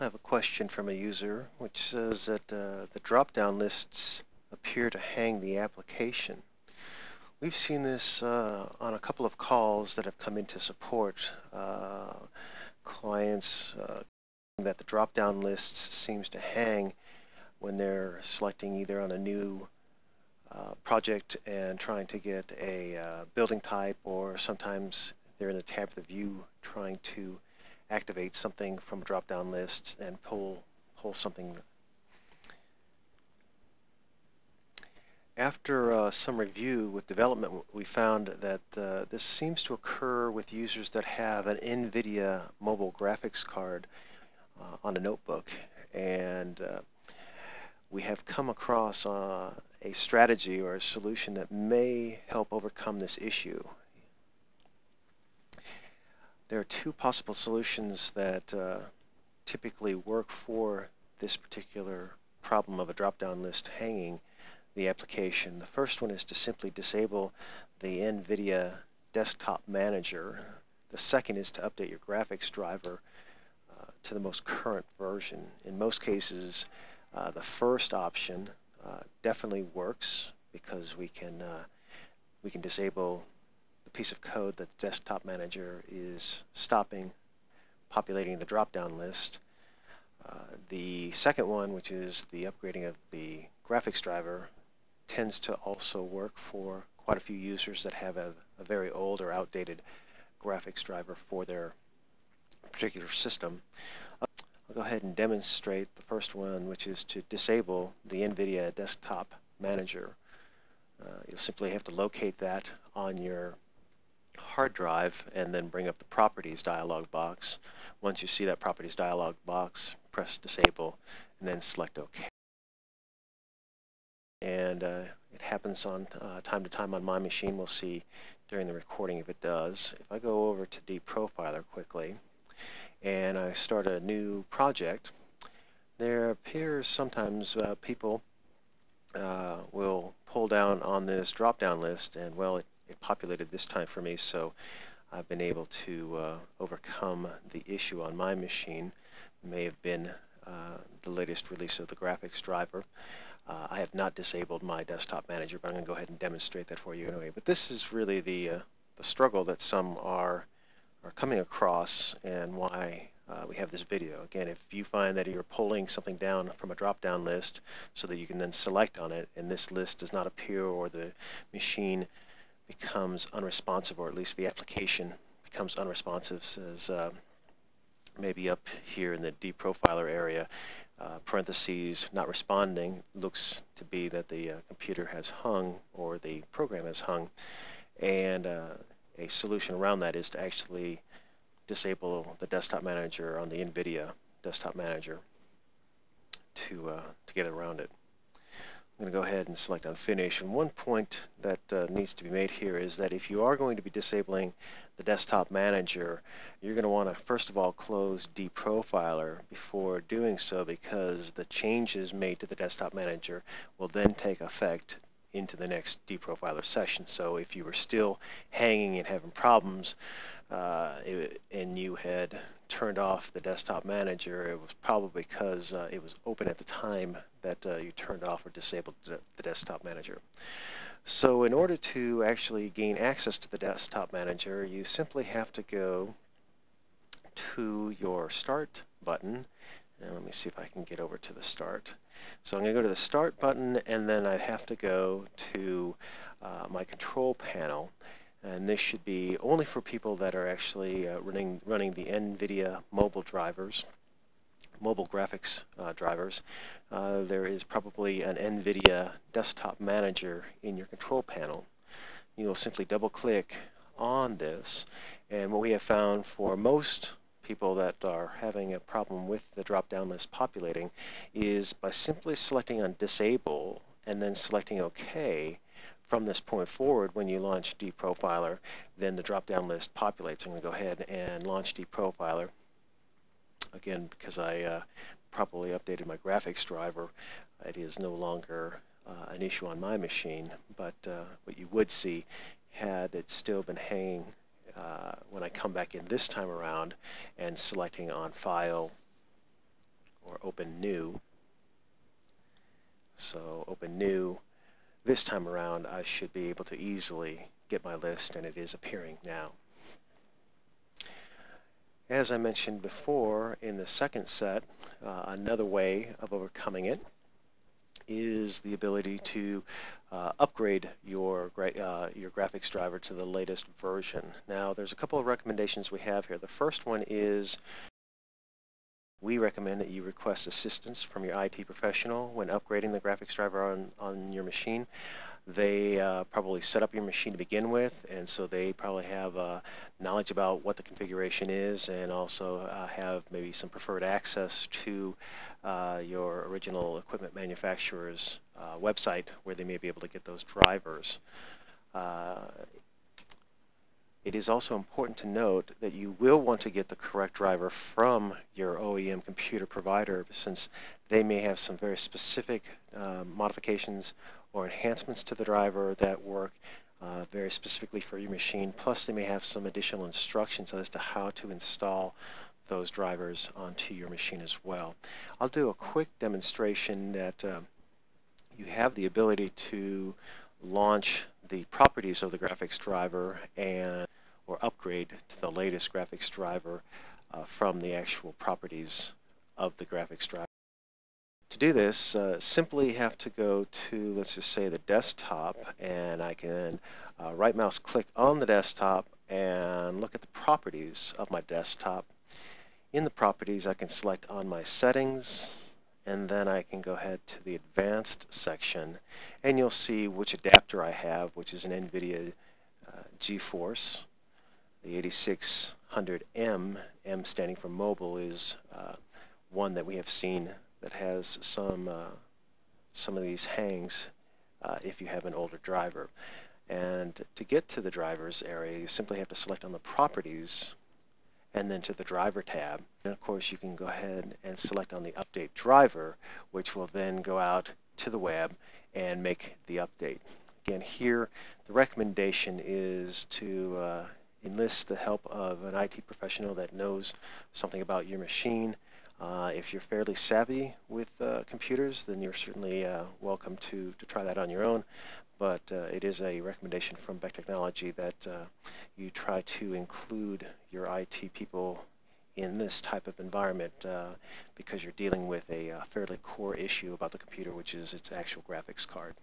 I have a question from a user which says that the drop-down lists appear to hang the application. We've seen this on a couple of calls that have come into support. Clients that the drop-down lists seems to hang when they're selecting either on a new project and trying to get a building type, or sometimes they're in the tab of the view trying to activate something from a drop-down list and pull something. After some review with development, we found that this seems to occur with users that have an NVIDIA mobile graphics card on a notebook, and we have come across a strategy or a solution that may help overcome this issue. There are two possible solutions that typically work for this particular problem of a drop-down list hanging the application. The first one is to simply disable the NVIDIA Desktop Manager. The second is to update your graphics driver to the most current version. In most cases, the first option definitely works because we can disable the piece of code that the Desktop Manager is stopping populating the drop-down list. The second one, which is the upgrading of the graphics driver, tends to also work for quite a few users that have a very old or outdated graphics driver for their particular system. I'll go ahead and demonstrate the first one, which is to disable the NVIDIA Desktop Manager. You'll simply have to locate that on your hard drive and then bring up the Properties dialog box. Once you see that Properties dialog box, press Disable and then select OK. And it happens on time to time on my machine. We'll see during the recording if it does. If I go over to DProfiler quickly and I start a new project, there appears sometimes people will pull down on this drop-down list, and well, it populated this time for me, so I've been able to overcome the issue on my machine. It may have been the latest release of the graphics driver. I have not disabled my Desktop Manager, but I'm going to go ahead and demonstrate that for you anyway. But this is really the struggle that some are coming across, and why we have this video. Again, if you find that you're pulling something down from a drop-down list so that you can then select on it, and this list does not appear, or the machine becomes unresponsive, or at least the application becomes unresponsive, says maybe up here in the DProfiler area, parentheses, not responding, looks to be that the computer has hung, or the program has hung, and a solution around that is to actually disable the Desktop Manager on the NVIDIA Desktop Manager to get around it. I'm going to go ahead and select on Finish. And one point that needs to be made here is that if you are going to be disabling the Desktop Manager, you're going to want to first of all close DProfiler before doing so, because the changes made to the Desktop Manager will then take effect into the next DProfiler session. So if you were still hanging and having problems and you had turned off the Desktop Manager, it was probably because it was open at the time that you turned off or disabled the Desktop Manager. So in order to actually gain access to the Desktop Manager, you simply have to go to your Start button. And let me see if I can get over to the Start. So I'm going to go to the Start button, and then I have to go to my control panel. And this should be only for people that are actually running the NVIDIA mobile drivers, mobile graphics drivers. There is probably an NVIDIA Desktop Manager in your control panel. You will simply double-click on this, and what we have found for most people that are having a problem with the drop-down list populating is by simply selecting on Disable and then selecting OK. From this point forward, when you launch DProfiler, then the drop-down list populates. I'm going to go ahead and launch DProfiler. Again, because I properly updated my graphics driver, it is no longer an issue on my machine. But what you would see, had it still been hanging when I come back in this time around and selecting on File, or open new. So open new. This time around I should be able to easily get my list, and it is appearing now. As I mentioned before in the second set, another way of overcoming it is the ability to upgrade your graphics driver to the latest version. Now there's a couple of recommendations we have here. The first one is we recommend that you request assistance from your IT professional when upgrading the graphics driver on your machine. They probably set up your machine to begin with, and so they probably have knowledge about what the configuration is, and also have maybe some preferred access to your original equipment manufacturer's website, where they may be able to get those drivers. It is also important to note that you will want to get the correct driver from your OEM computer provider, since they may have some very specific modifications or enhancements to the driver that work very specifically for your machine. Plus they may have some additional instructions as to how to install those drivers onto your machine as well. I'll do a quick demonstration that you have the ability to launch the properties of the graphics driver or upgrade to the latest graphics driver from the actual properties of the graphics driver. To do this, simply have to go to, let's just say, the desktop, and I can right mouse click on the desktop and look at the properties of my desktop. In the properties, I can select on my settings, and then I can go ahead to the advanced section, and you'll see which adapter I have, which is an NVIDIA GeForce. The 8600M, M standing for mobile, is one that we have seen that has some of these hangs if you have an older driver. And to get to the drivers area, you simply have to select on the properties and then to the driver tab. And of course you can go ahead and select on the update driver, which will then go out to the web and make the update. Again, here the recommendation is to enlist the help of an IT professional that knows something about your machine. If you're fairly savvy with computers, then you're certainly welcome to try that on your own. But it is a recommendation from Beck Technology that you try to include your IT people in this type of environment because you're dealing with a fairly core issue about the computer, which is its actual graphics card.